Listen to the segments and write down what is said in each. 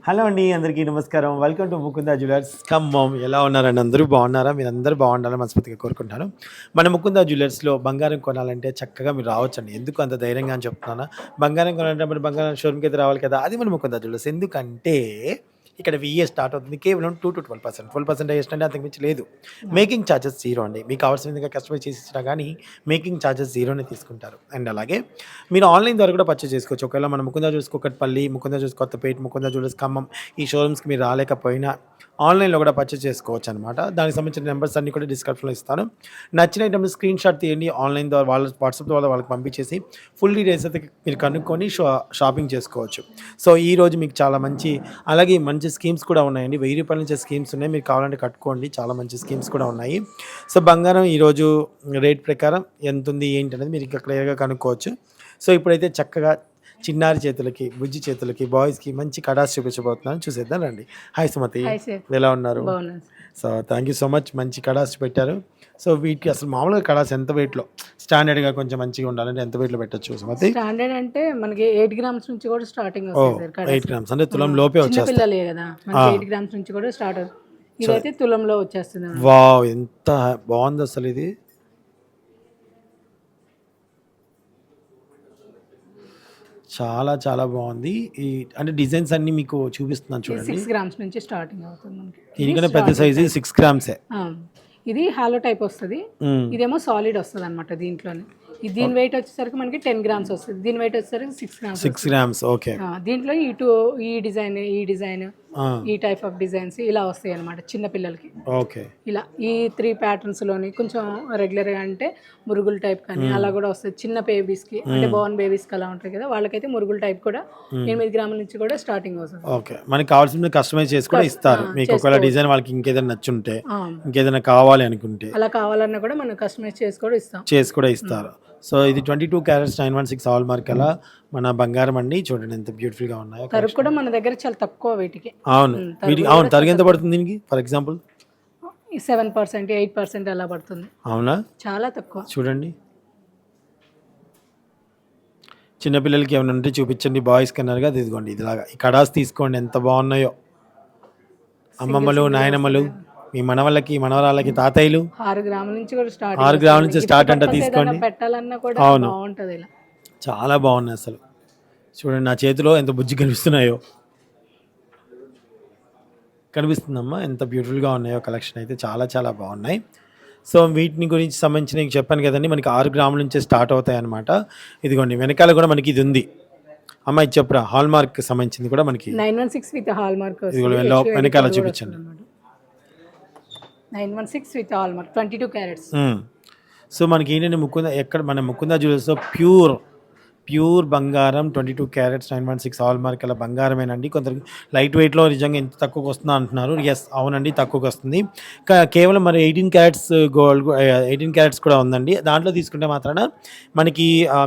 Hello అండి, అందరికీ నమస్కారం. Welcome to Mukunda Jewellers Khammam. ఎలా ఉన్నారండి? అందరూ బాగున్నారా? మీరందరూ బాగుండాలని మనస్ఫూర్తిగా కోరుకుంటున్నాను. మన ముకుందా జ్యువెలర్స్‌లో బంగారం కొనాలంటే చక్కగా మీరు రావచ్చండి. ఎందుకు అంత ధైర్యంగా అని చెప్తున్నానా? బంగారం కొనాలంటే మరి బంగారం షోరూమ్‌కైతే రావాలి కదా! అది మన ముకుందా జ్యువెలర్స్. ఎందుకంటే ఇక్కడ విఏ స్టార్ట్ అవుతుంది. కేవలం 2-12%. 12% హైయెస్ట్ అండి, అంతకు మించి లేదు. మేకింగ్ చార్జెస్ జీరో అండి. మీకు కావాల్సిన విధంగా కస్టమైజ్ చేసి ఇచ్చినా గానీ మేకింగ్ చార్జెస్ జీరోనే తీసుకుంటారు. అండ్ అలాగే మీరు ఆన్‌లైన్ ద్వారా కూడా పర్చేజ్ చేసుకోవచ్చు. ఒకవేళ మన Mukunda Jewellers Kukatpally, Mukunda Jewellers Kothapet, Mukunda Jewellers Khammam ఈ షోరూమ్స్‌కి మీరు రాలేకపోయినా ఆన్‌లైన్‌లో కూడా పర్చేజ్ చేసుకోవచ్చనమాట. దానికి సంబంధించిన నెంబర్స్ అన్నీ కూడా డిస్క్రిప్షన్‌లో ఇస్తాను. నచ్చిన ఐటెమ్‌ని స్క్రీన్ షాట్ తీయండి. ఆన్‌లైన్ ద్వారా వాళ్ళ వాట్సాప్ ద్వారా వాళ్ళకి పంపించేసి ఫుల్ డీటెయిల్స్ అయితే మీరు కనుక్కొని షాపింగ్ చేసుకోవచ్చు. సో, ఈరోజు మీకు చాలా మంచి అలాగే మంచి స్కీమ్స్ కూడా ఉన్నాయండి. రూ. 1000 నుంచే స్కీమ్స్ ఉన్నాయి. మీరు కావాలంటే కట్టుకోండి. చాలా మంచి స్కీమ్స్ కూడా ఉన్నాయి. సో, బంగారం ఈరోజు రేట్ ప్రకారం ఎంతుంది ఏంటనేది మీరు ఇంకా క్లియర్‌గా కనుక్కోవచ్చు. సో, ఇప్పుడైతే చక్కగా చిన్నారి చేతులకి, బుజ్జి చేతులకి, బాయ్స్‌కి మంచి కడాస్ చూపించబోతున్నాను. చూసేద్దాం రండి. హాయ్ సుమతి. Hi sir. ఎలా ఉన్నారు? బాగున్నాను sir. So, thank you so much. మంచి కడాస్ పెట్టారు. సో, వీటికి అసలు మామూలుగా కడాస్ ఎంత వెయిట్‌లో స్టాండర్డ్‌గా కొంచెం మంచిగా ఉండాలంటే ఎంత వెయిట్‌లో పెట్టొచ్చు సుమతి? స్టాండర్డ్ అంటే మనకి 8 గ్రామ్స్ నుంచి కూడా స్టార్టింగ్ ఓహ్! వస్తాయి సార్ 8 గ్రామ్స్ అంటే తులం లోపే చిన్న వచ్చేస్తాయి. పిల్లలే కదా మనకి 8 గ్రామ్స్ నుంచి కూడా స్టార్ట్ అవుతుంది. ఇదైతే తులంలో వచ్చేస్తుంది అన్నమాట. వావ్! ఎంత బావుందసలు ఇది. చాలా చాలా బావుంది. ఈ అంటే డిజైన్స్ అన్నీ మీకు చూపిస్తున్నాను ఇది చూడండి. 6 గ్రామ్స్ నుంచి స్టార్టింగ్ అవుతుంది మనకి. దీనికన్నా పెద్ద సైజు 6 గ్రామ్సే. ఆ, ఇది హాలో టైప్ వస్తుంది. హ్మ్. ఇదేమో సాలిడ్ వస్తుంది అనమాట దీంట్లోనే. దీని వెయిట్ వచ్చేసరికి మనకి 10 గ్రామ్స్ వస్తుంది. దీని వెయిట్ వచ్చేసరికి 6 గ్రామ్స్ 6 గ్రామ్స్ ఓకే. దీంట్లో ఈ డిజైన్ ఆ! ఈ టైప్ ఆఫ్ డిజైన్స్ ఇలా వస్తాయి అనమాట చిన్న పిల్లలకి. ఓకే. ఇలా ఈ 3 ప్యాటర్న్స్లోని కొంచెం రెగ్యులర్గా అంటే మురుగులు టైప్ కానీ అలా కూడా వస్తుంది చిన్న బేబీస్కి, అంటే బోర్న్ బేబీస్కి అలా ఉంటాయి కదా వాళ్ళకైతే మురుగులు టైప్ కూడా 8 గ్రాముల నుంచి కూడా స్టార్టింగ్ వస్తుంది. ఓకే. మనకి కావాల్సింది కస్టమైజ్ చేసి కూడా ఇస్తారు. మీకు ఒకవేళ డిజైన్ వాళ్ళకి ఇంకేదైనా నచ్చుంటే, ఇంకేదైనా కావాలి అనుకుంటే అలా కావాలన్నా కూడా మనం కస్టమైజ్ చేసి కూడా ఇస్తాం. చేసి కూడా ఇస్తారు. సో, ఇది 22 క్యారెట్స్ 916 హాల్ మార్క్ అలా మన బంగారం అండి. చూడండి ఎంత బ్యూటిఫుల్‌గా ఉన్నాయో. తరుగు కూడా మన దగ్గర చాలా తక్కువ వీటికి. అవును. వీటికి అవును. తరుగు ఎంత పడుతుంది దీనికి ఫర్ ఎగ్జాంపుల్? 7%, 8% అలా పడుతుంది. అవునా? చాలా తక్కువ. చూడండి. చిన్నపిల్లలకి ఏమైనా ఉంటే చూపించండి. బాయ్స్‌కి అన్నారు కదా, ఇదిగోండి ఇదిలాగా ఈ కడాస్ తీసుకోండి ఎంత బాగున్నాయో. అమ్మమ్మలు, నాయనమ్మలు, మీ మనవళ్ళకి, మనవరాళ్ళకి, తాతయ్యలు 6 గ్రాముల నుంచి కూడా స్టార్ట్. 6 గ్రాముల నుంచి స్టార్ట్ అంట తీసుకోండి. పెట్టాలన్నా కూడా బాగుంటది ఇలా. చాలా బాగున్నాయి అసలు. చూడండి నా చేతిలో ఎంత బుజ్జి కనిపిస్తున్నాయో. కనిపిస్తుందమ్మా ఎంత బ్యూటిఫుల్గా ఉన్నాయో. కలెక్షన్ అయితే చాలా చాలా బాగున్నాయి. సో, వీటిని గురించి సంబంధించి నేను చెప్పాను కదండి, మనకి 6 గ్రాముల నుంచే స్టార్ట్ అవుతాయి అనమాట. ఇదిగోండి వెనకాల కూడా మనకి ఇది ఉంది. అమ్మ ఇది చెప్పురా, హాల్ మార్క్ సంబంధించింది కూడా మనకి 916 విత్ హాల్ మార్క్ ఇది వెనకాల చూపించండి. 916 with hallmark 22 carats. So, మనకి ఏంటంటే మన ముకుందా జ్యువెలర్స్లో ప్యూర్ బంగారం 22 క్యారెట్స్ 916 హాల్ మార్క్ అలా బంగారమేనండి. కొందరు లైట్ వెయిట్లో నిజంగా ఎంత తక్కువకి వస్తుందా అంటున్నారు. ఎస్ అవునండి, తక్కువకి వస్తుంది. కేవలం మరి 18 క్యారెట్స్ గోల్డ్ 18 క్యారెట్స్ కూడా ఉందండి. దాంట్లో తీసుకుంటే మాత్రాన మనకి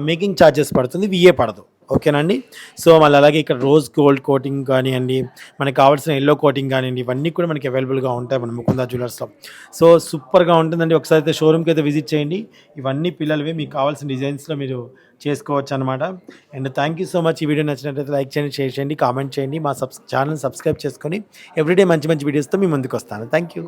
మేకింగ్ ఛార్జెస్ పడుతుంది, విఏ పడదు. ఓకేనండి. సో, మళ్ళీ అలాగే ఇక్కడ రోజ్ గోల్డ్ కోటింగ్ కానివ్వండి, మనకు కావాల్సిన ఎల్లో కోటింగ్ కానివ్వండి, ఇవన్నీ కూడా మనకి అవైలబుల్గా ఉంటాయి మన ముకుందా జ్యువెలర్స్లో. సో, సూపర్గా ఉంటుందండి. ఒకసారి అయితే షోరూమ్కి అయితే విజిట్ చేయండి. ఇవన్నీ పిల్లలవి, మీకు కావాల్సిన డిజైన్స్లో మీరు చేసుకోవచ్చు అనమాట. And thank you so much. ఈ వీడియో నచ్చినట్లయితే లైక్ చేయండి, షేర్ చేయండి, కామెంట్ చేయండి. మా ఛానల్ సబ్స్క్రైబ్ చేసుకొని ఎవ్రీడే మంచి మంచి వీడియోస్తో మీ ముందుకు వస్తాను. Thank you.